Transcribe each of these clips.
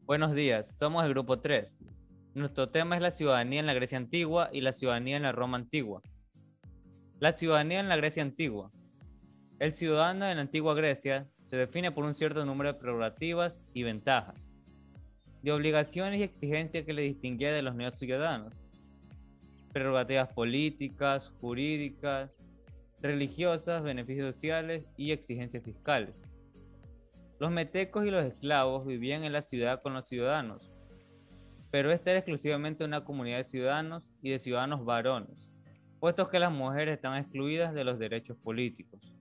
Buenos días, somos el grupo 3. Nuestro tema es la ciudadanía en la Grecia antigua y la ciudadanía en la Roma antigua. La ciudadanía en la Grecia antigua. El ciudadano en la antigua Grecia se define por un cierto número de prerrogativas y ventajas, de obligaciones y exigencias que le distinguía de los neociudadanos. Prerrogativas políticas, jurídicas, religiosas, beneficios sociales y exigencias fiscales. Los metecos y los esclavos vivían en la ciudad con los ciudadanos, pero esta era exclusivamente una comunidad de ciudadanos y de ciudadanos varones, puesto que las mujeres están excluidas de los derechos políticos.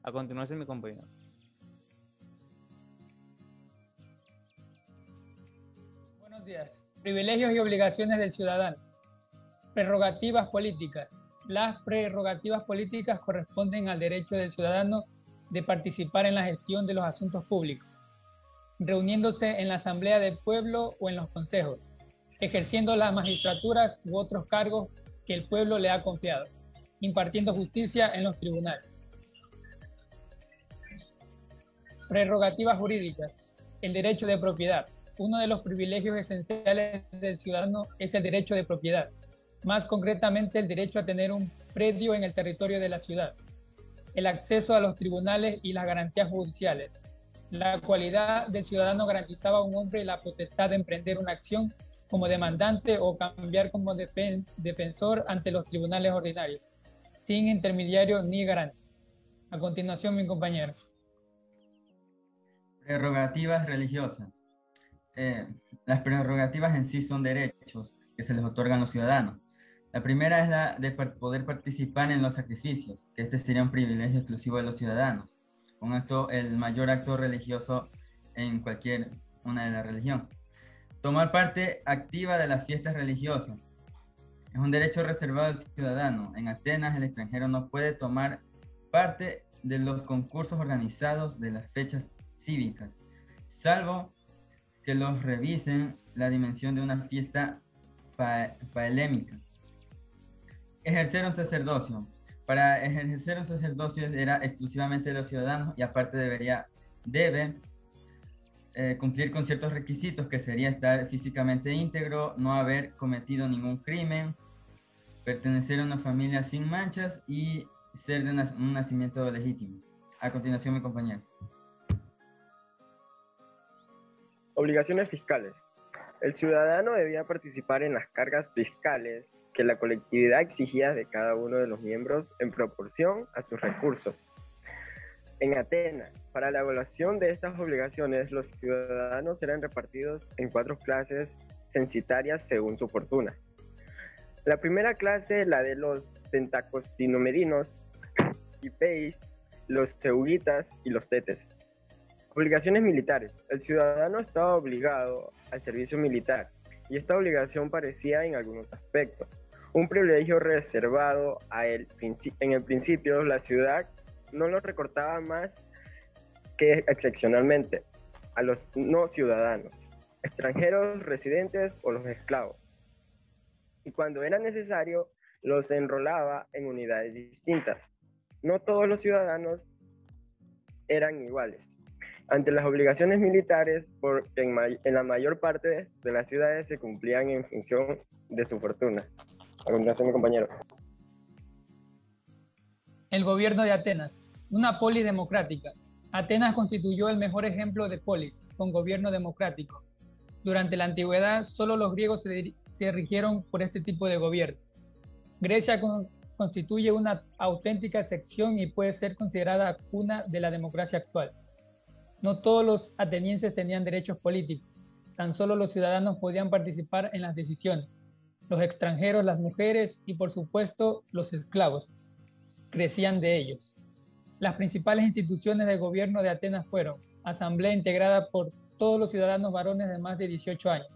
A continuación, mi compañero. Buenos días. Privilegios y obligaciones del ciudadano. Prerrogativas políticas. Las prerrogativas políticas corresponden al derecho del ciudadano de participar en la gestión de los asuntos públicos, reuniéndose en la asamblea del pueblo o en los consejos, ejerciendo las magistraturas u otros cargos que el pueblo le ha confiado, impartiendo justicia en los tribunales. Prerrogativas jurídicas. El derecho de propiedad. Uno de los privilegios esenciales del ciudadano es el derecho de propiedad, más concretamente el derecho a tener un predio en el territorio de la ciudad, el acceso a los tribunales y las garantías judiciales. La cualidad del ciudadano garantizaba a un hombre la potestad de emprender una acción como demandante o cambiar como defensor ante los tribunales ordinarios, sin intermediario ni garante. A continuación, mi compañero. Prerrogativas religiosas. Las prerrogativas en sí son derechos que se les otorgan a los ciudadanos. La primera es la de poder participar en los sacrificios, que este sería un privilegio exclusivo de los ciudadanos. El mayor acto religioso en cualquier una de la religión. Tomar parte activa de las fiestas religiosas. Es un derecho reservado al ciudadano. En Atenas, el extranjero no puede tomar parte de los concursos organizados de las fechas cívicas, salvo que los revisen la dimensión de una fiesta paelémica. Ejercer un sacerdocio. Para ejercer un sacerdocio era exclusivamente de los ciudadanos y aparte debe cumplir con ciertos requisitos, que sería estar físicamente íntegro, no haber cometido ningún crimen, pertenecer a una familia sin manchas y ser de un nacimiento legítimo. A continuación, mi compañero. Obligaciones fiscales. El ciudadano debía participar en las cargas fiscales que la colectividad exigía de cada uno de los miembros en proporción a sus recursos. En Atenas, para la evaluación de estas obligaciones, los ciudadanos eran repartidos en 4 clases censitarias según su fortuna. La primera clase, la de los tentacostinomerinos, hipeis, los teugitas y los tetes. Obligaciones militares. El ciudadano estaba obligado al servicio militar y esta obligación parecía en algunos aspectos un privilegio reservado a él. En el principio, la ciudad no lo recortaba más que excepcionalmente a los no ciudadanos, extranjeros residentes o los esclavos. Y cuando era necesario, los enrolaba en unidades distintas. No todos los ciudadanos eran iguales ante las obligaciones militares, porque en la mayor parte de las ciudades se cumplían en función de su fortuna. A continuación, mi compañero. El gobierno de Atenas, una polis democrática. Atenas constituyó el mejor ejemplo de polis, con gobierno democrático. Durante la antigüedad, solo los griegos se rigieron por este tipo de gobierno. Grecia constituye una auténtica sección y puede ser considerada cuna de la democracia actual. No todos los atenienses tenían derechos políticos, tan solo los ciudadanos podían participar en las decisiones. Los extranjeros, las mujeres y por supuesto los esclavos crecían de ellos. Las principales instituciones del gobierno de Atenas fueron asamblea integrada por todos los ciudadanos varones de más de 18 años,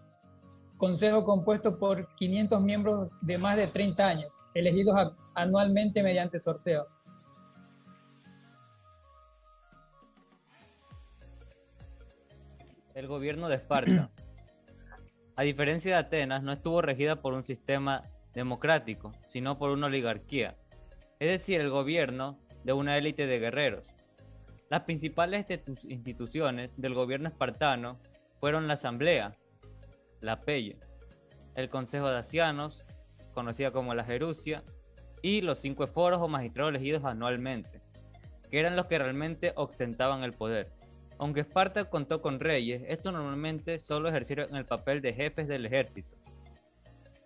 consejo compuesto por 500 miembros de más de 30 años, elegidos anualmente mediante sorteo. El gobierno de Esparta. A diferencia de Atenas, no estuvo regida por un sistema democrático, sino por una oligarquía, es decir, el gobierno de una élite de guerreros. Las principales instituciones del gobierno espartano fueron la Asamblea, la Pelle, el Consejo de Ancianos, conocida como la Gerucia, y los 5 eforos o magistrados elegidos anualmente, que eran los que realmente ostentaban el poder. Aunque Esparta contó con reyes, estos normalmente solo ejercieron el papel de jefes del ejército.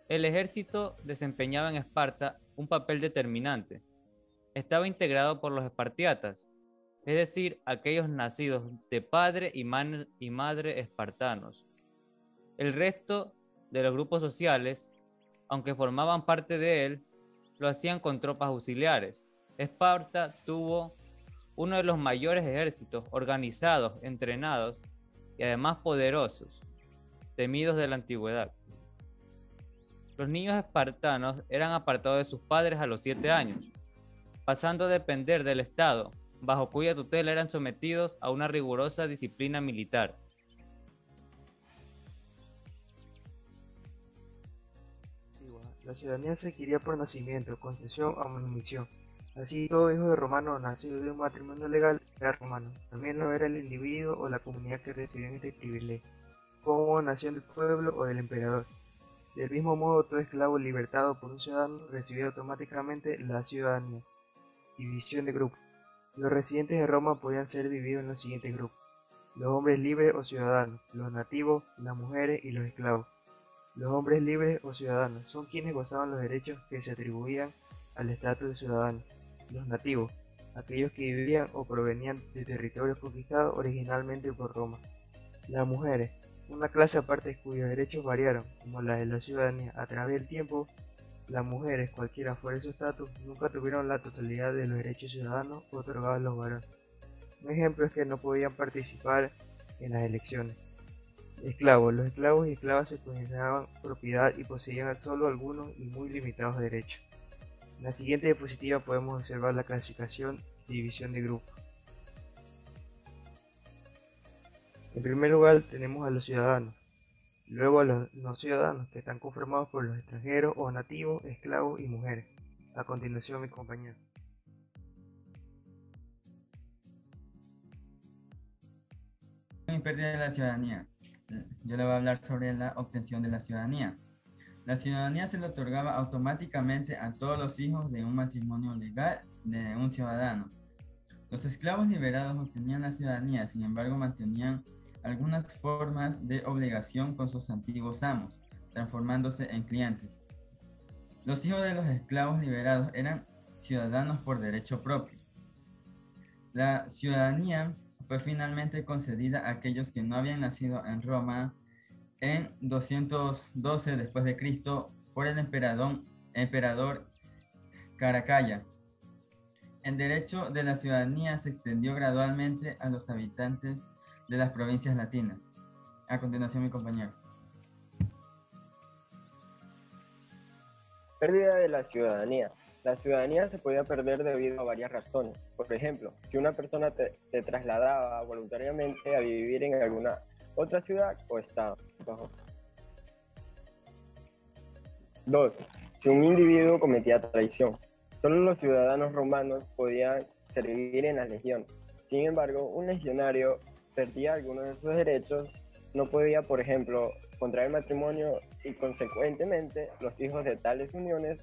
El ejército desempeñaba en Esparta un papel determinante. Estaba integrado por los espartiatas, es decir, aquellos nacidos de padre y madre espartanos. El resto de los grupos sociales, aunque formaban parte de él, lo hacían con tropas auxiliares. Esparta tuvo uno de los mayores ejércitos organizados, entrenados y además poderosos, temidos de la antigüedad. Los niños espartanos eran apartados de sus padres a los 7 años, pasando a depender del Estado, bajo cuya tutela eran sometidos a una rigurosa disciplina militar. La ciudadanía se adquiría por nacimiento, concesión o manutención. Así, todo hijo de romano nacido de un matrimonio legal era romano. También lo era el individuo o la comunidad que recibía este privilegio, como nación del pueblo o del emperador. Del mismo modo, todo esclavo libertado por un ciudadano recibía automáticamente la ciudadanía. División de grupos. Los residentes de Roma podían ser divididos en los siguientes grupos: los hombres libres o ciudadanos, los nativos, las mujeres y los esclavos. Los hombres libres o ciudadanos son quienes gozaban los derechos que se atribuían al estatus de ciudadano. Los nativos, aquellos que vivían o provenían de territorios conquistados originalmente por Roma. Las mujeres, una clase aparte cuyos derechos variaron, como la de la ciudadanía, a través del tiempo. Las mujeres, cualquiera fuera su estatus, nunca tuvieron la totalidad de los derechos ciudadanos otorgados a los varones. Un ejemplo es que no podían participar en las elecciones. Esclavos. Los esclavos y esclavas se consideraban propiedad y poseían solo algunos y muy limitados derechos. En la siguiente diapositiva podemos observar la clasificación y división de grupos. En primer lugar tenemos a los ciudadanos, luego a los no ciudadanos, que están conformados por los extranjeros o nativos, esclavos y mujeres. A continuación, mi compañero. Y pérdida de la ciudadanía. Yo le voy a hablar sobre la obtención de la ciudadanía. La ciudadanía se le otorgaba automáticamente a todos los hijos de un matrimonio legal de un ciudadano. Los esclavos liberados obtenían la ciudadanía, sin embargo mantenían algunas formas de obligación con sus antiguos amos, transformándose en clientes. Los hijos de los esclavos liberados eran ciudadanos por derecho propio. La ciudadanía fue finalmente concedida a aquellos que no habían nacido en Roma en 212 después de Cristo por el emperador Caracalla. El derecho de la ciudadanía se extendió gradualmente a los habitantes de las provincias latinas. A continuación, mi compañero. Pérdida de la ciudadanía. La ciudadanía se podía perder debido a varias razones. Por ejemplo, si una persona se trasladaba voluntariamente a vivir en alguna otra ciudad o estado. 2. Si un individuo cometía traición. Solo los ciudadanos romanos podían servir en las legiones. Sin embargo, un legionario perdía algunos de sus derechos, no podía, por ejemplo, contraer matrimonio y consecuentemente los hijos de tales uniones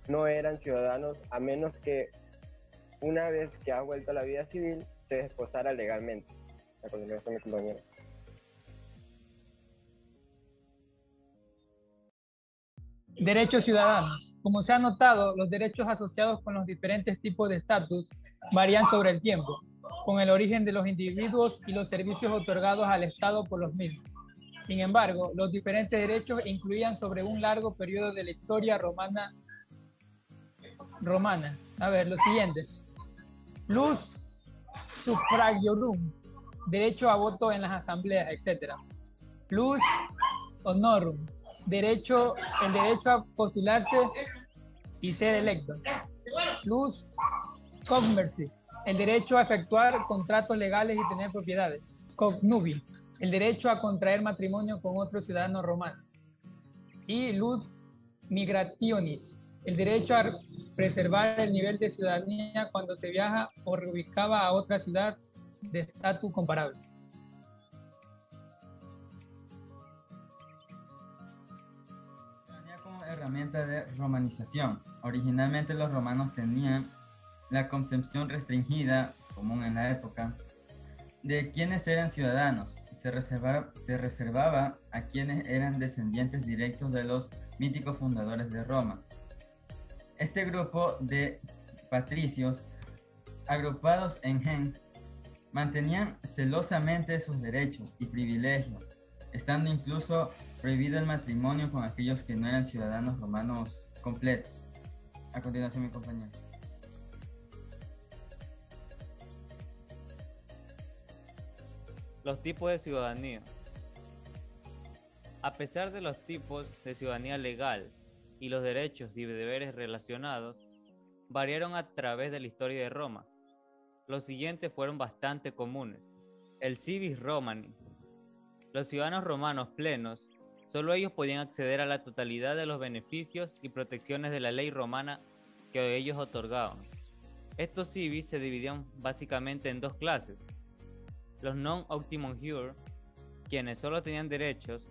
no eran ciudadanos a menos que una vez que ha vuelto a la vida civil se desposara legalmente. A continuación, mi compañero. Derechos ciudadanos. Como se ha notado, los derechos asociados con los diferentes tipos de estatus varían sobre el tiempo, con el origen de los individuos y los servicios otorgados al Estado por los mismos. Sin embargo, los diferentes derechos incluían sobre un largo periodo de la historia romana. A ver, los siguientes. Plus suffragiorum, derecho a voto en las asambleas, etc. Plus honorum, el derecho a postularse y ser electo. Plus cogmercy, el derecho a efectuar contratos legales y tener propiedades. Cognubi, el derecho a contraer matrimonio con otro ciudadano romano. Y lus migrationis, el derecho a preservar el nivel de ciudadanía cuando se viaja o reubicaba a otra ciudad de estatus comparable. herramienta de romanización. Originalmente los romanos tenían la concepción restringida, común en la época, de quienes eran ciudadanos. Se reservaba a quienes eran descendientes directos de los míticos fundadores de Roma. Este grupo de patricios, agrupados en gens, mantenían celosamente sus derechos y privilegios, estando incluso prohibido el matrimonio con aquellos que no eran ciudadanos romanos completos. A continuación, mi compañero. Los tipos de ciudadanía. A pesar de los tipos de ciudadanía legal y los derechos y deberes relacionados, variaron a través de la historia de Roma. Los siguientes fueron bastante comunes. El civis romani. Los ciudadanos romanos plenos, solo ellos podían acceder a la totalidad de los beneficios y protecciones de la ley romana que ellos otorgaban. Estos civis se dividían básicamente en dos clases: los non optimum jure, quienes solo tenían derechos,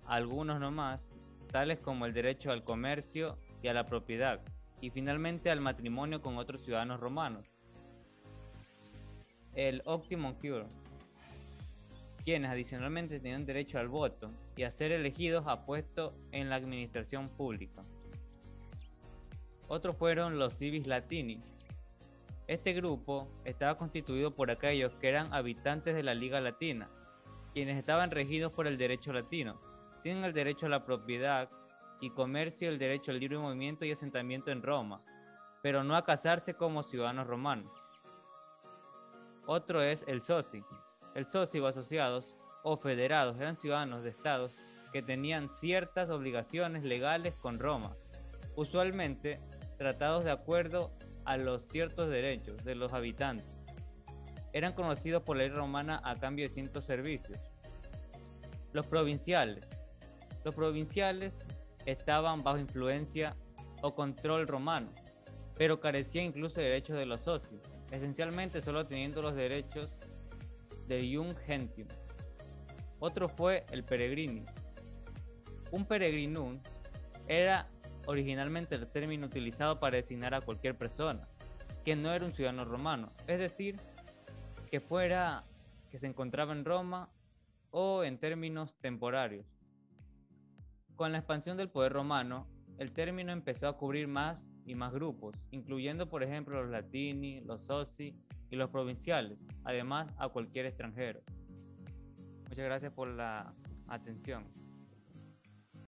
algunos no más, tales como el derecho al comercio y a la propiedad, y finalmente al matrimonio con otros ciudadanos romanos. El optimum jure, quienes adicionalmente tenían derecho al voto y a ser elegidos a puestos en la administración pública. Otros fueron los civis latini. Este grupo estaba constituido por aquellos que eran habitantes de la Liga Latina, quienes estaban regidos por el derecho latino. Tienen el derecho a la propiedad y comercio, el derecho al libre movimiento y asentamiento en Roma, pero no a casarse como ciudadanos romanos. Otro es el soci. El soci o asociados o federados eran ciudadanos de estados que tenían ciertas obligaciones legales con Roma, usualmente tratados de acuerdo a los ciertos derechos de los habitantes. Eran conocidos por la ley romana a cambio de ciertos servicios. Los provinciales. Los provinciales estaban bajo influencia o control romano, pero carecían incluso de derechos de los socios, esencialmente solo teniendo los derechos de ium gentium. Otro fue el peregrini. Un peregrinum era originalmente el término utilizado para designar a cualquier persona que no era un ciudadano romano, es decir, que se encontraba en Roma o en términos temporarios. Con la expansión del poder romano, el término empezó a cubrir más y más grupos, incluyendo por ejemplo los latini, los soci y los provinciales, además a cualquier extranjero. Muchas gracias por la atención.